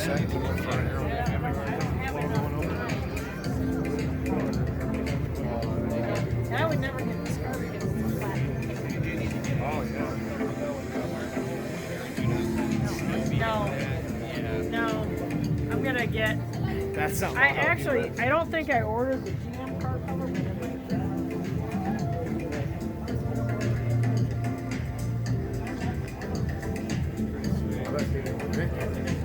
set to the front here. I would never get this car because it's flat. Oh, yeah. No. I'm gonna get. That's not I don't think I ordered the GM car cover. But